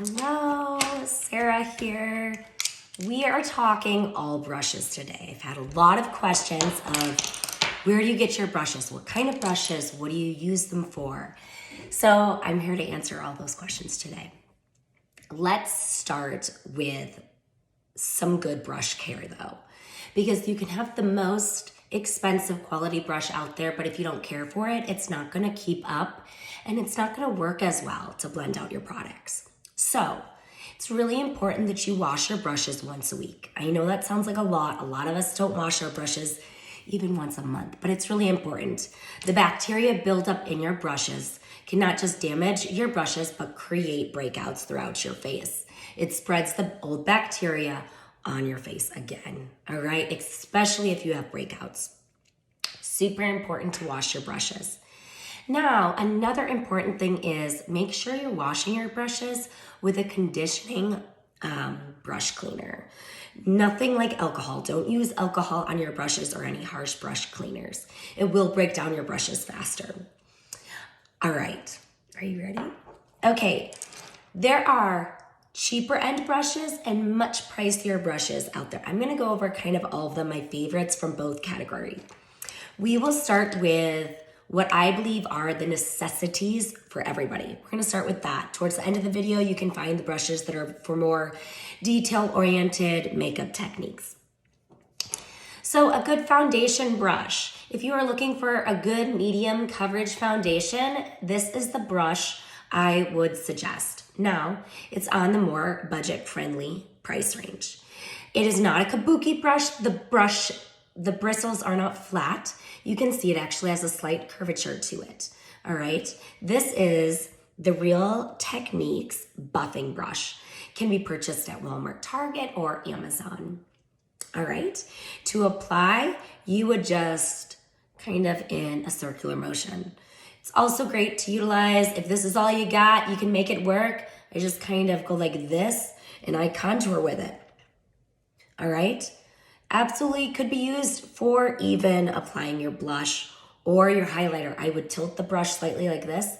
Hello, Sarah here. We are talking all brushes today. I've had a lot of questions of where do you get your brushes? What kind of brushes? What do you use them for? So I'm here to answer all those questions today. Let's start with some good brush care though, because you can have the most expensive quality brush out there, but if you don't care for it, it's not gonna keep up and it's not gonna work as well to blend out your products. So it's really important that you wash your brushes once a week. I know that sounds like a lot. A lot of us don't wash our brushes even once a month, but it's really important. The bacteria buildup in your brushes can not just damage your brushes, but create breakouts throughout your face. It spreads the old bacteria on your face again, all right? Especially if you have breakouts. Super important to wash your brushes. Now, another important thing is make sure you're washing your brushes with a conditioning brush cleaner. Nothing like alcohol. Don't use alcohol on your brushes or any harsh brush cleaners. It will break down your brushes faster. All right, are you ready? Okay, there are cheaper end brushes and much pricier brushes out there. I'm gonna go over kind of all of them, my favorites from both categories. We will start with what I believe are the necessities for everybody. We're gonna start with that. Towards the end of the video, you can find the brushes that are for more detail-oriented makeup techniques. So a good foundation brush. If you are looking for a good medium coverage foundation, this is the brush I would suggest. Now, it's on the more budget-friendly price range. It is not a Kabuki brush. The bristles are not flat. You can see it actually has a slight curvature to it, all right? This is the Real Techniques buffing brush. Can be purchased at Walmart, Target, or Amazon, all right? To apply, you would just kind of in a circular motion. It's also great to utilize. If this is all you got, you can make it work. I just kind of go like this and I contour with it, all right? Absolutely could be used for even applying your blush or your highlighter. I would tilt the brush slightly like this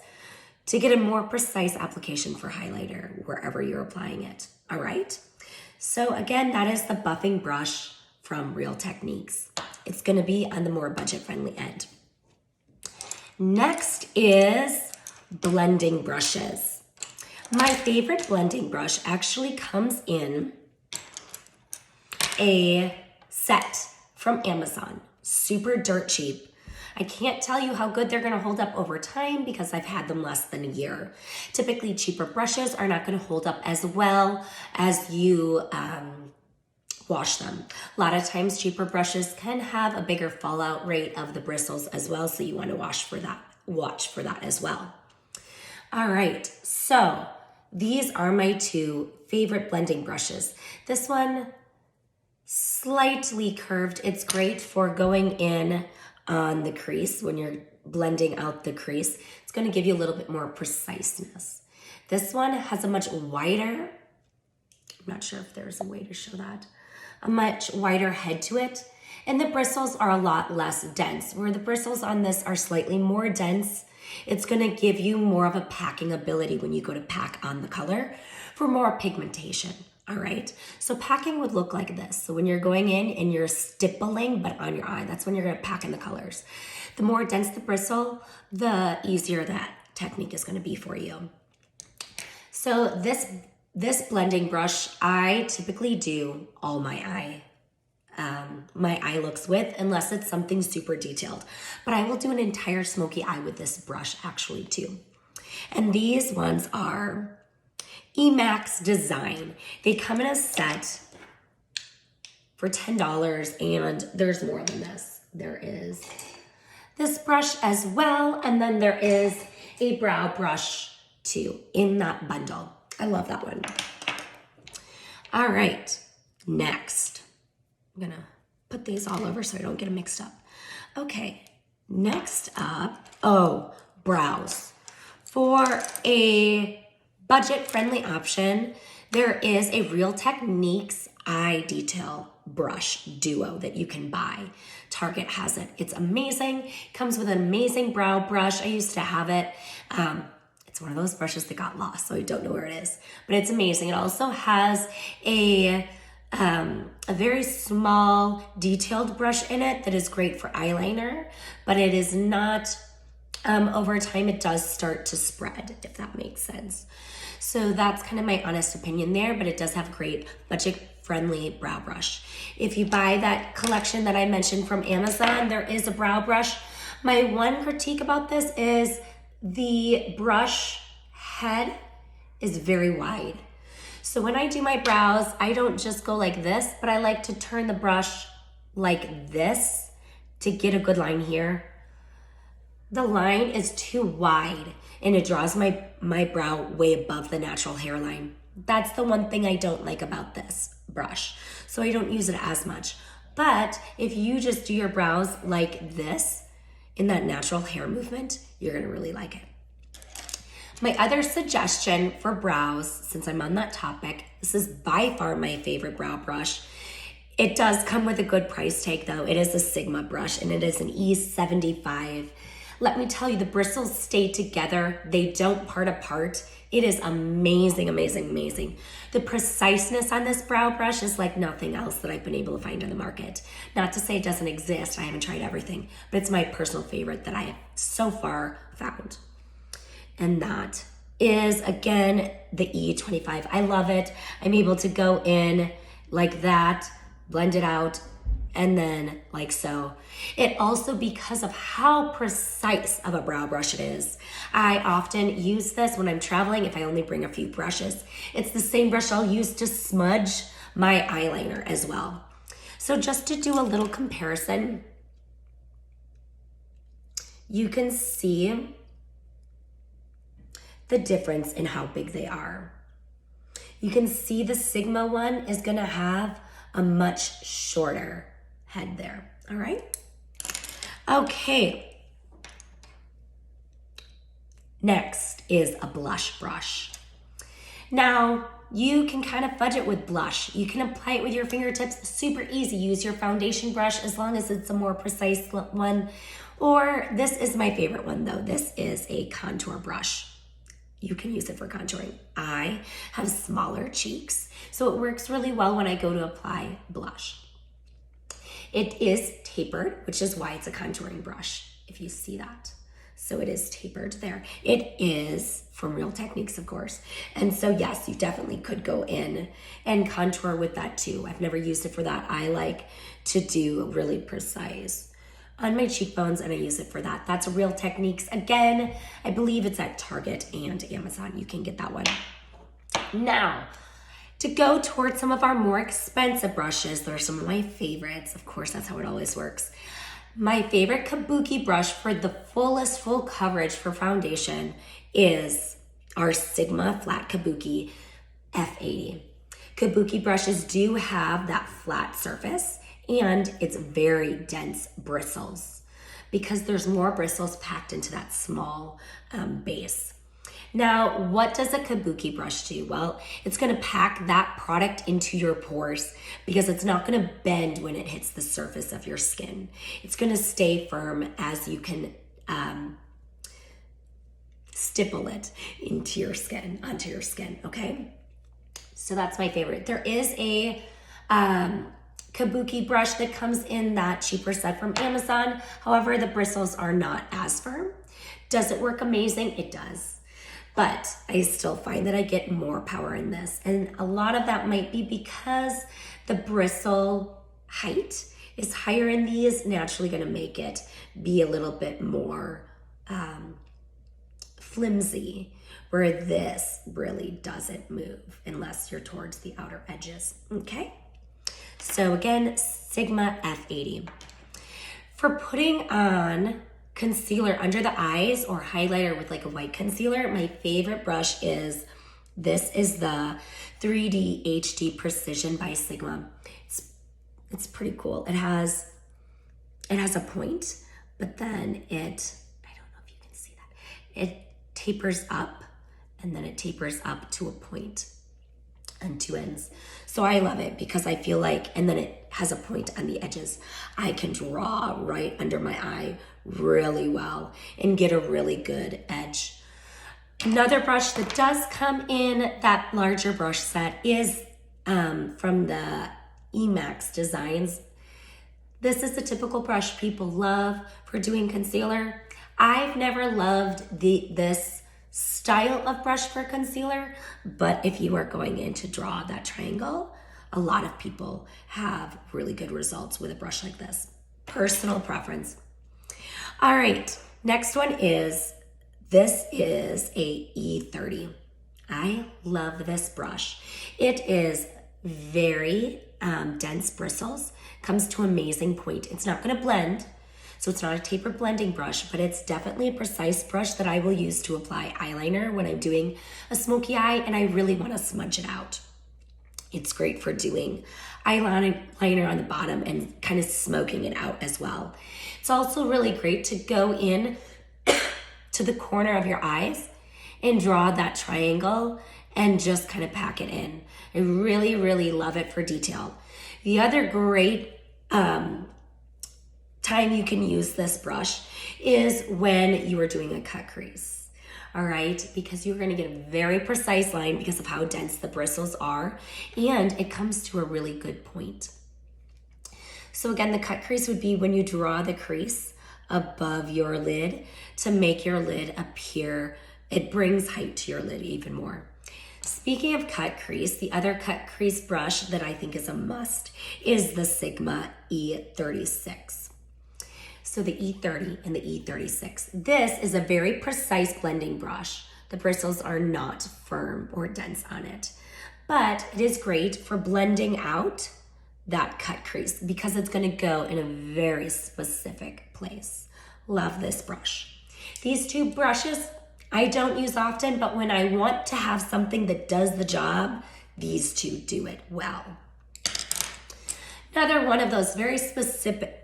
to get a more precise application for highlighter wherever you're applying it, all right? So again, that is the buffing brush from Real Techniques. It's gonna be on the more budget-friendly end. Next is blending brushes. My favorite blending brush actually comes in a set from Amazon, super dirt cheap. I can't tell you how good they're gonna hold up over time because I've had them less than a year. Typically, cheaper brushes are not gonna hold up as well as you wash them. A lot of times, cheaper brushes can have a bigger fallout rate of the bristles as well, so you wanna watch for that as well. All right, so these are my two favorite blending brushes. This one, slightly curved. It's great for going in on the crease when you're blending out the crease. It's going to give you a little bit more preciseness. This one has a much wider, I'm not sure if there's a way to show that, a much wider head to it. And the bristles are a lot less dense. Where the bristles on this are slightly more dense, it's going to give you more of a packing ability when you go to pack on the color for more pigmentation. All right, so packing would look like this. So when you're going in and you're stippling, but on your eye, that's when you're gonna pack in the colors. The more dense the bristle, the easier that technique is gonna be for you. So this blending brush, I typically do all my eye looks with, unless it's something super detailed. But I will do an entire smoky eye with this brush actually too. And these ones are Emax Design. They come in a set for $10 and there's more than this. There is this brush as well, and then there is a brow brush too in that bundle. I love that one. All right, next. I'm gonna put these all over so I don't get them mixed up. Okay, next up, brows. For a budget-friendly option, there is a Real Techniques eye detail brush duo that you can buy. Target has it. It's amazing. Comes with an amazing brow brush. I used to have it. It's It's one of those brushes that got lost, so I don't know where it is, but it's amazing. It also has a very small detailed brush in it that is great for eyeliner, but it is not, over time it does start to spread, if that makes sense. So that's kind of my honest opinion there, but it does have a great budget-friendly brow brush. If you buy that collection that I mentioned from Amazon, there is a brow brush. My one critique about this is the brush head is very wide. So when I do my brows, I don't just go like this, but I like to turn the brush like this to get a good line here. The line is too wide and it draws my brow way above the natural hairline. That's the one thing I don't like about this brush. So I don't use it as much. But if you just do your brows like this in that natural hair movement, you're gonna really like it. My other suggestion for brows, since I'm on that topic, this is by far my favorite brow brush. It does come with a good price tag though. It is a Sigma brush and it is an E75. Let me tell you, the bristles stay together. They don't part apart. It is amazing, amazing, amazing. The preciseness on this brow brush is like nothing else that I've been able to find on the market. Not to say it doesn't exist. I haven't tried everything, but it's my personal favorite that I have so far found. And that is, again, the E25. I love it. I'm able to go in like that, blend it out, and then like so. It also, because of how precise of a brow brush it is, I often use this when I'm traveling if I only bring a few brushes. It's the same brush I'll use to smudge my eyeliner as well. So just to do a little comparison, you can see the difference in how big they are. You can see the Sigma one is gonna have a much shorter head there, all right? Okay. Next is a blush brush. Now, you can kind of fudge it with blush. You can apply it with your fingertips, super easy. Use your foundation brush as long as it's a more precise one. Or this is my favorite one though. This is a contour brush. You can use it for contouring. I have smaller cheeks, so it works really well when I go to apply blush. It is tapered, which is why it's a contouring brush, if you see that. So it is tapered there. It is from Real Techniques, of course. And so yes, you definitely could go in and contour with that too. I've never used it for that. I like to do really precise on my cheekbones, and I use it for that. That's Real Techniques. Again, I believe it's at Target and Amazon. You can get that one. Now, to go towards some of our more expensive brushes, they're some of my favorites. Of course, that's how it always works. My favorite Kabuki brush for the fullest full coverage for foundation is our Sigma Flat Kabuki F80. Kabuki brushes do have that flat surface and it's very dense bristles because there's more bristles packed into that small base. Now, what does a Kabuki brush do? Well, it's gonna pack that product into your pores because it's not gonna bend when it hits the surface of your skin. It's gonna stay firm as you can stipple it into your skin, onto your skin, okay? So that's my favorite. There is a Kabuki brush that comes in that cheaper set from Amazon. However, the bristles are not as firm. Does it work amazing? It does. But I still find that I get more power in this. And a lot of that might be because the bristle height is higher in these, naturally gonna make it be a little bit more flimsy, where this really doesn't move unless you're towards the outer edges, okay? So again, Sigma F80. For putting on concealer under the eyes or highlighter with like a white concealer, my favorite brush is, this is the 3D HD Precision by Sigma. It's pretty cool. It has a point, but then I don't know if you can see that. It tapers up and then it tapers up to a point on two ends. So I love it because I feel like, and then it has a point on the edges. I can draw right under my eye really well and get a really good edge. Another brush that does come in that larger brush set is from the Emax Designs. This is the typical brush people love for doing concealer. I've never loved this style of brush for concealer, but if you are going in to draw that triangle, a lot of people have really good results with a brush like this. Personal preference. All right, next one is, this is a E30. I love this brush. It is very dense bristles, comes to amazing point. It's not gonna blend, so it's not a tapered blending brush, but it's definitely a precise brush that I will use to apply eyeliner when I'm doing a smoky eye and I really wanna smudge it out. It's great for doing eyeliner on the bottom and kind of smoking it out as well. It's also really great to go in to the corner of your eyes and draw that triangle and just kind of pack it in. I really, really love it for detail. The other great time you can use this brush is when you are doing a cut crease. All right, because you're gonna get a very precise line because of how dense the bristles are, and it comes to a really good point. So again, the cut crease would be when you draw the crease above your lid to make your lid appear, it brings height to your lid even more. Speaking of cut crease, the other cut crease brush that I think is a must is the Sigma E36. So the E30 and the E36. This is a very precise blending brush. The bristles are not firm or dense on it, but it is great for blending out that cut crease because it's gonna go in a very specific place. Love this brush. These two brushes I don't use often, but when I want to have something that does the job, these two do it well. Another one of those very specific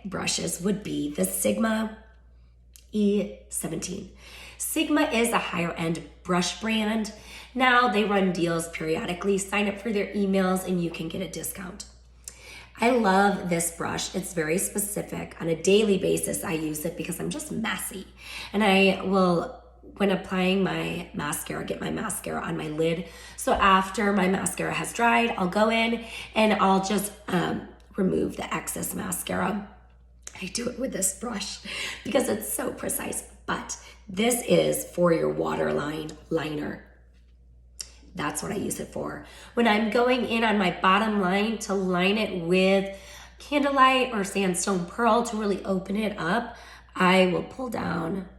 brushes would be the Sigma E17. Sigma is a higher end brush brand. Now they run deals periodically. Sign up for their emails and you can get a discount. I love this brush. It's very specific. On a daily basis, I use it because I'm just messy. And I will, when applying my mascara, get my mascara on my lid. So after my mascara has dried, I'll go in and I'll just remove the excess mascara. I do it with this brush because it's so precise, but this is for your waterline liner. That's what I use it for. When I'm going in on my bottom line to line it with Candlelight or Sandstone Pearl to really open it up, I will pull down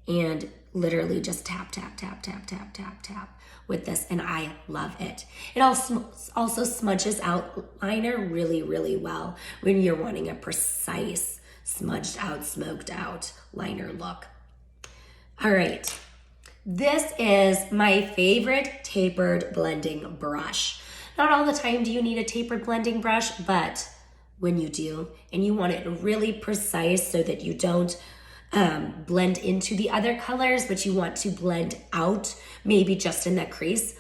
and literally just tap, tap, tap, tap, tap, tap, tap with this, and I love it. It also smudges out liner really, really well when you're wanting a precise, smudged out, smoked out liner look. All right, this is my favorite tapered blending brush. Not all the time do you need a tapered blending brush, but when you do, and you want it really precise so that you don't blend into the other colors, but you want to blend out maybe just in that crease.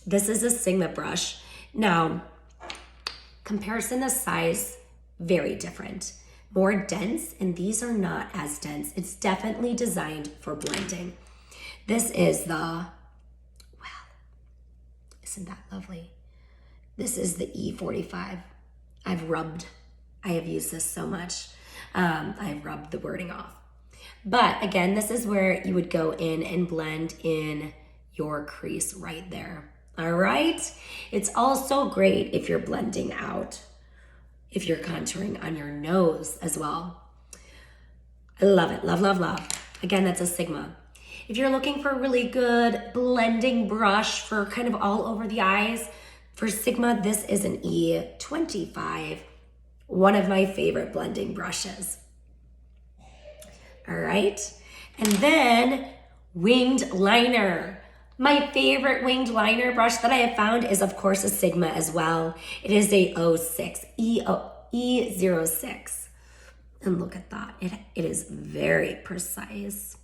This is a Sigma brush. Now, comparison of size, very different. More dense, and these are not as dense. It's definitely designed for blending. This is the, wow, isn't that lovely? This is the E45. I have used this so much. I've rubbed the wording off. But again, this is where you would go in and blend in your crease right there. All right? It's also great if you're blending out, if you're contouring on your nose as well. I love it, love, love, love. Again, that's a Sigma. If you're looking for a really good blending brush for kind of all over the eyes, for Sigma, this is an E25, one of my favorite blending brushes. All right, and then winged liner. My favorite winged liner brush that I have found is, of course, a Sigma as well. It is a 06, E06. And look at that. It is very precise,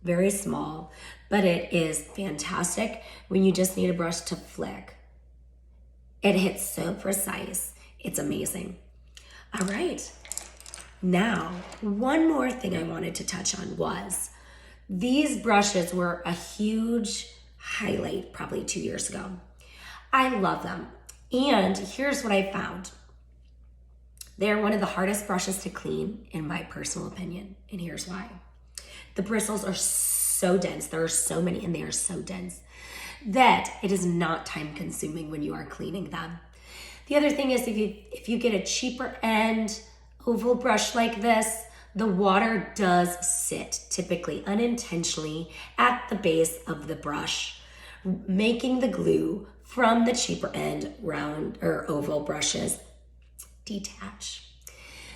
very small, but it is fantastic when you just need a brush to flick. It hits so precise. It's amazing. All right. Now, one more thing I wanted to touch on was These brushes were a huge highlight probably 2 years ago. I love them. And here's what I found. They're one of the hardest brushes to clean, in my personal opinion, and here's why. The bristles are so dense, there are so many, and they are so dense that it is not time consuming when you are cleaning them. The other thing is if you get a cheaper end oval brush like this, the water does sit, typically unintentionally, at the base of the brush, making the glue from the cheaper end round or oval brushes detach.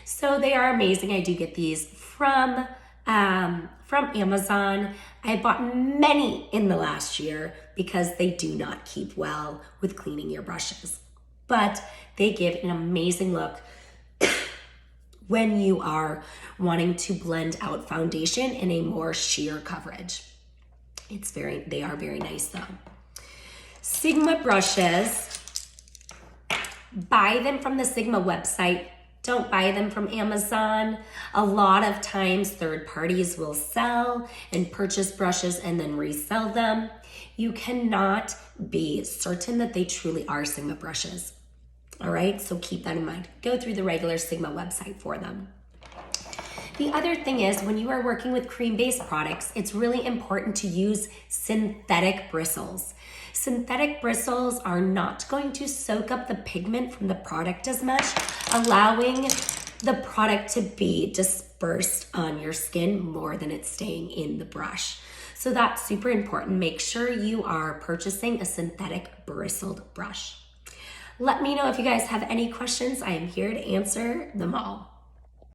So they are amazing. I do get these from Amazon. I bought many in the last year because they do not keep well with cleaning your brushes, but they give an amazing look when you are wanting to blend out foundation in a more sheer coverage. They are very nice though. Sigma brushes, buy them from the Sigma website. Don't buy them from Amazon. A lot of times third parties will sell and purchase brushes and then resell them. You cannot be certain that they truly are Sigma brushes. All right, so keep that in mind. Go through the regular Sigma website for them. The other thing is when you are working with cream-based products, it's really important to use synthetic bristles. Synthetic bristles are not going to soak up the pigment from the product as much, allowing the product to be dispersed on your skin more than it's staying in the brush. So that's super important. Make sure you are purchasing a synthetic bristled brush. Let me know if you guys have any questions. I am here to answer them all.